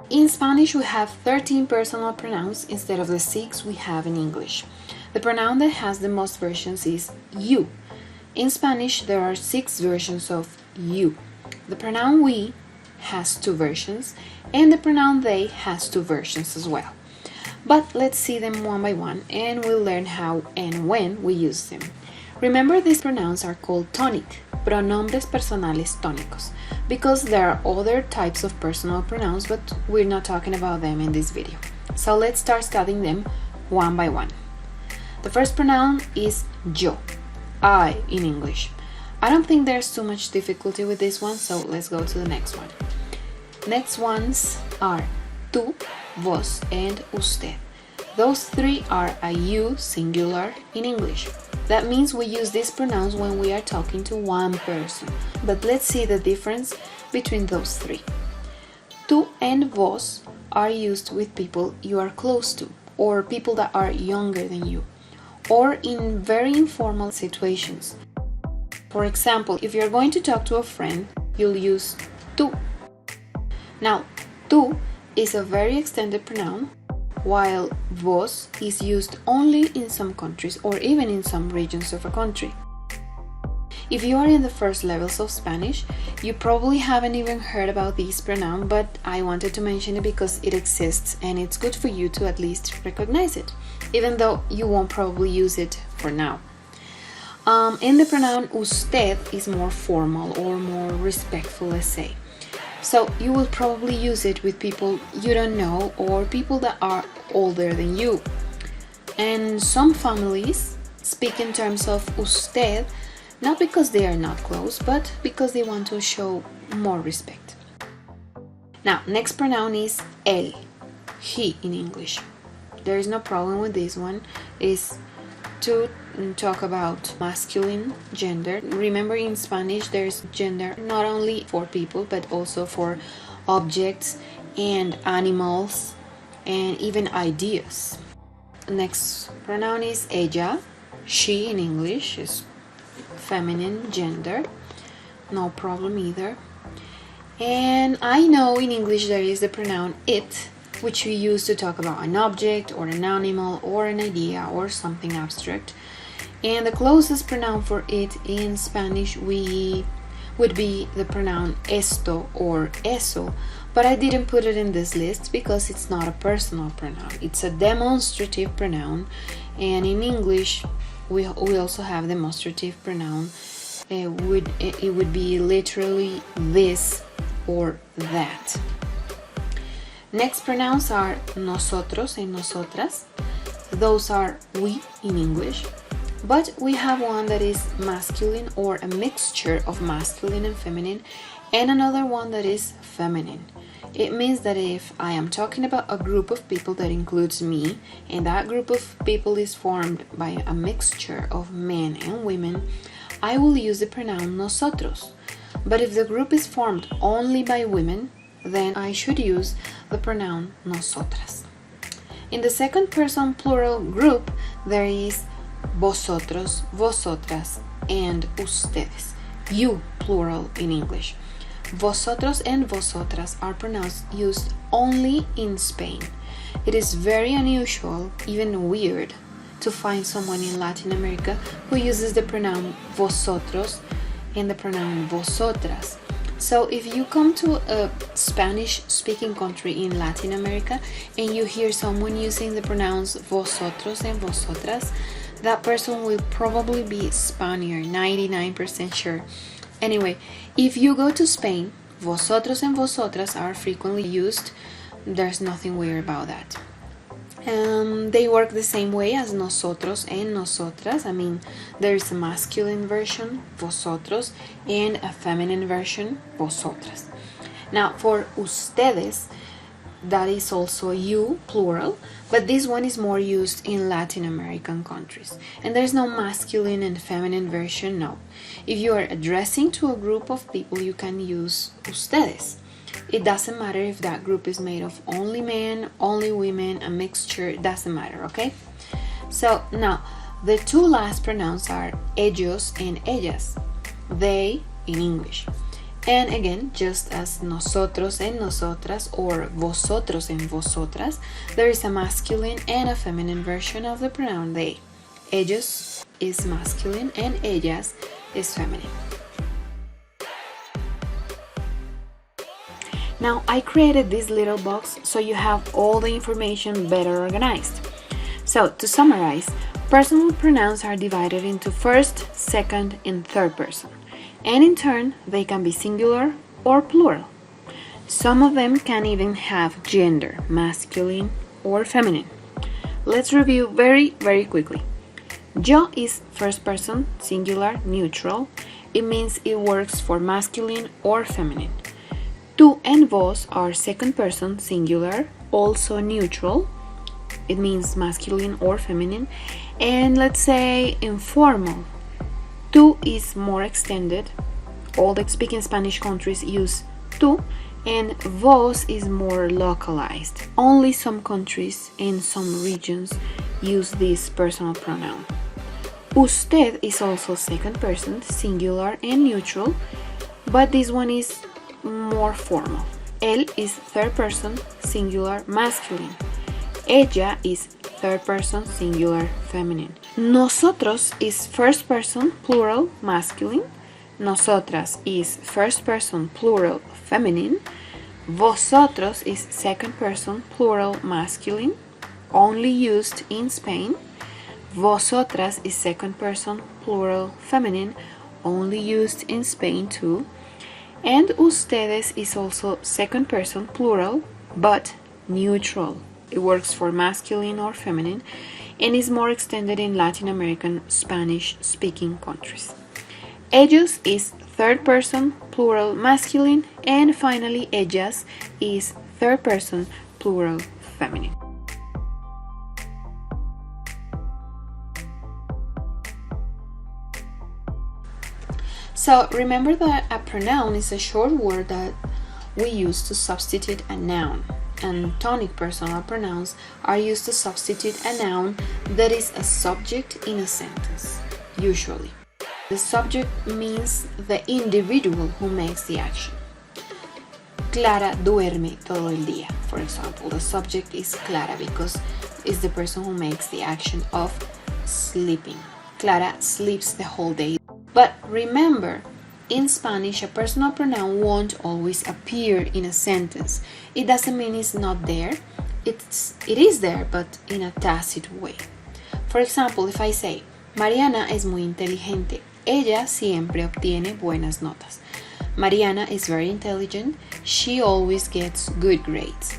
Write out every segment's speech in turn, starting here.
In Spanish, we have 13 personal pronouns instead of the 6 we have in English. The pronoun that has the most versions is you. In Spanish, there are 6 versions of you. The pronoun we has 2 versions, and the pronoun they has 2 versions as well. But let's see them one by one, and we'll learn how and when we use them. Remember, these pronouns are called tonic, pronombres personales tónicos, because there are other types of personal pronouns, but we're not talking about them in this video. So let's start studying them one by one. The first pronoun is yo, I in English. I don't think there's too much difficulty with this one, so let's go to the next one. Next ones are tú, vos, and usted. Those 3 are a you singular in English. That means we use these pronouns when we are talking to one person. But let's see the difference between those 3. Tú and vos are used with people you are close to, or people that are younger than you, or in very informal situations. For example, if you're going to talk to a friend, you'll use tú. Now, tú is a very extended pronoun, while vos is used only in some countries or even in some regions of a country. If you are in the first levels of Spanish, you probably haven't even heard about this pronoun, but I wanted to mention it because it exists and it's good for you to at least recognize it, even though you won't probably use it for now. And the pronoun usted is more formal or more respectful, let's say. So you will probably use it with people you don't know or people that are older than you. And some families speak in terms of usted, not because they are not close, but because they want to show more respect. Now, next pronoun is él, he in English. There is no problem with this one. It's to talk about masculine gender. Remember, in Spanish there's gender not only for people but also for objects and animals and even ideas. Next pronoun is ella, she in English is feminine gender, no problem either. And I know in English there is the pronoun it, which we use to talk about an object or an animal or an idea or something abstract. And the closest pronoun for it in Spanish would be the pronoun esto or eso, but I didn't put it in this list because it's not a personal pronoun. It's a demonstrative pronoun, and in English we also have demonstrative pronoun. It would be literally this or that. Next pronouns are nosotros and nosotras. Those are we in English. But we have one that is masculine or a mixture of masculine and feminine, and another one that is feminine. It means that if I am talking about a group of people that includes me, and that group of people is formed by a mixture of men and women, I will use the pronoun nosotros. But if the group is formed only by women, then I should use the pronoun nosotras. In the second person plural group, there is vosotros, vosotras, and ustedes. You plural in English. Vosotros and vosotras are pronouns used only in Spain. It is very unusual, even weird, to find someone in Latin America who uses the pronoun vosotros and the pronoun vosotras. So if you come to a Spanish-speaking country in Latin America and you hear someone using the pronouns vosotros and vosotras, that person will probably be Spaniard, 99% sure. Anyway, if you go to Spain, vosotros and vosotras are frequently used. There's nothing weird about that. They work the same way as nosotros and nosotras. I mean, there's a masculine version, vosotros, and a feminine version, vosotras. Now, for ustedes, that is also you, plural, but this one is more used in Latin American countries. And there's no masculine and feminine version, no. If you are addressing to a group of people, you can use ustedes. It doesn't matter if that group is made of only men, only women, a mixture, it doesn't matter, okay? So now, the two last pronouns are ellos and ellas, they in English. And again, just as nosotros and nosotras or vosotros and vosotras, there is a masculine and a feminine version of the pronoun they. Ellos is masculine and ellas is feminine. Now I created this little box so you have all the information better organized. So to summarize, personal pronouns are divided into first, second, and third person. And in turn, they can be singular or plural. Some of them can even have gender, masculine or feminine. Let's review very quickly. Yo is first person, singular, neutral. It means it works for masculine or feminine. Tú and vos are second person, singular, also neutral. It means masculine or feminine. And let's say informal. Tú is more extended. All the speaking Spanish countries use tú, and vos is more localized. Only some countries and some regions use this personal pronoun. Usted is also second person, singular and neutral, but this one is more formal. Él is third person, singular, masculine. Ella is third person, singular, feminine. Nosotros is first person, plural, masculine. Nosotras is first person, plural, feminine. Vosotros is second person, plural, masculine, only used in Spain. Vosotras is second person, plural, feminine, only used in Spain too. And ustedes is also second person, plural, but neutral. It works for masculine or feminine and is more extended in Latin American Spanish-speaking countries. Ellos is third person, plural, masculine, and finally ellas is third person, plural, feminine. So remember that a pronoun is a short word that we use to substitute a noun, and tonic personal pronouns are used to substitute a noun that is a subject in a sentence, usually. The subject means the individual who makes the action. Clara duerme todo el día, for example. The subject is Clara because it's the person who makes the action of sleeping. Clara sleeps the whole day. But remember, in Spanish, a personal pronoun won't always appear in a sentence. It doesn't mean it's not there. It is there, but in a tacit way. For example, if I say, Mariana es muy inteligente. Ella siempre obtiene buenas notas. Mariana is very intelligent. She always gets good grades.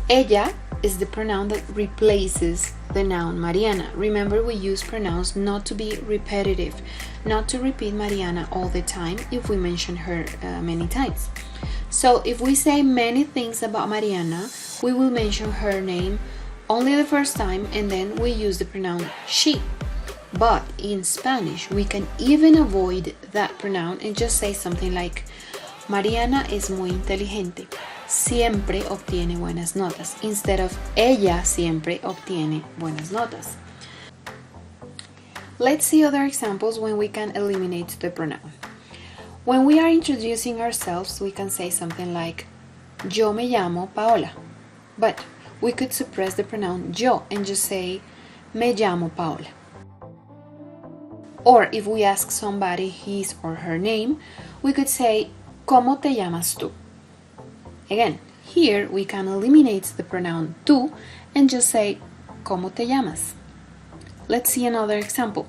Ella is the pronoun that replaces the noun Mariana. Remember, we use pronouns not to be repetitive, not to repeat Mariana all the time if we mention her many times. So if we say many things about Mariana, we will mention her name only the first time and then we use the pronoun she. But in Spanish, we can even avoid that pronoun and just say something like Mariana es muy inteligente. Siempre obtiene buenas notas, instead of ella siempre obtiene buenas notas. Let's see other examples when we can eliminate the pronoun. When we are introducing ourselves, we can say something like Yo me llamo Paola. But we could suppress the pronoun yo and just say Me llamo Paola. Or if we ask somebody his or her name, we could say ¿Cómo te llamas tú? Again, here we can eliminate the pronoun tú and just say ¿Cómo te llamas? Let's see another example.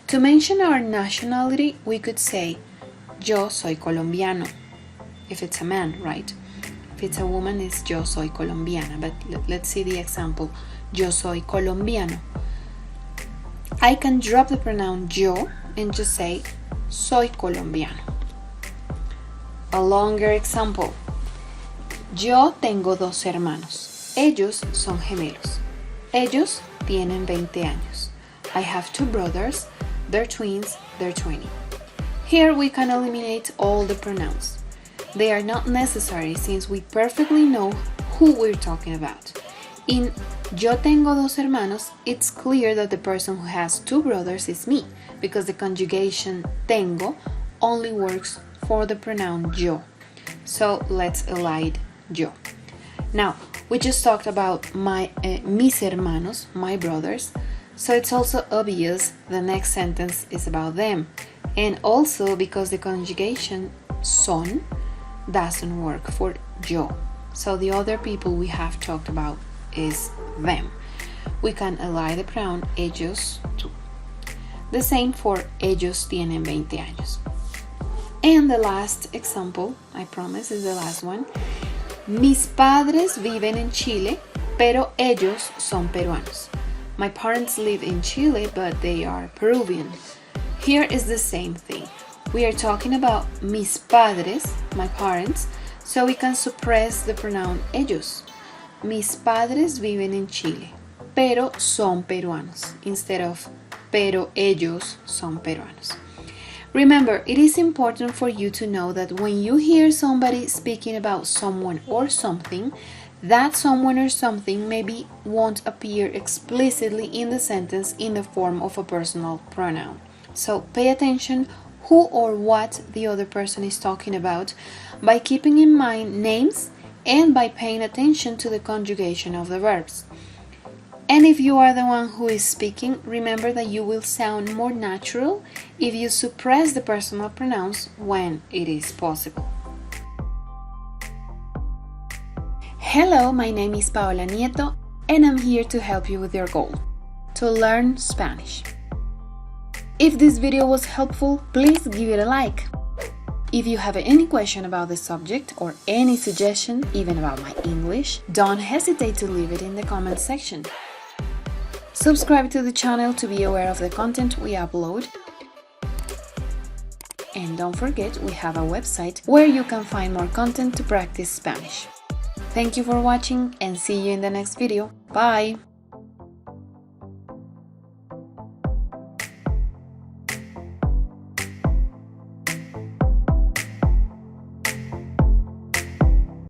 To mention our nationality, we could say Yo soy colombiano. If it's a man, right? If it's a woman, it's Yo soy colombiana. But let's see the example. Yo soy colombiano. I can drop the pronoun yo and just say soy colombiano. A longer example. Yo tengo dos hermanos. Ellos son gemelos. Ellos tienen 20 años. I have two brothers. They're twins. They're 20. Here we can eliminate all the pronouns. They are not necessary since we perfectly know who we're talking about. In Yo tengo dos hermanos, it's clear that the person who has two brothers is me, because the conjugation tengo only works for the pronoun yo. So let's elide yo. Now, we just talked about mis hermanos, my brothers, so it's also obvious the next sentence is about them. And also because the conjugation son doesn't work for yo. So the other people we have talked about is them. We can elide the pronoun ellos too. The same for ellos tienen 20 años. And the last example, I promise, is the last one. Mis padres viven en Chile, pero ellos son peruanos. My parents live in Chile, but they are Peruvian. Here is the same thing. We are talking about mis padres, my parents, so we can suppress the pronoun ellos. Mis padres viven en Chile, pero son peruanos, instead of pero ellos son peruanos. Remember, it is important for you to know that when you hear somebody speaking about someone or something, that someone or something maybe won't appear explicitly in the sentence in the form of a personal pronoun. So pay attention who or what the other person is talking about by keeping in mind names and by paying attention to the conjugation of the verbs. And if you are the one who is speaking, remember that you will sound more natural if you suppress the personal pronouns when it is possible. Hello, my name is Paola Nieto, and I'm here to help you with your goal, to learn Spanish. If this video was helpful, please give it a like. If you have any question about the subject or any suggestion, even about my English, don't hesitate to leave it in the comment section. Subscribe to the channel to be aware of the content we upload. And don't forget, we have a website where you can find more content to practice Spanish. Thank you for watching and see you in the next video. Bye!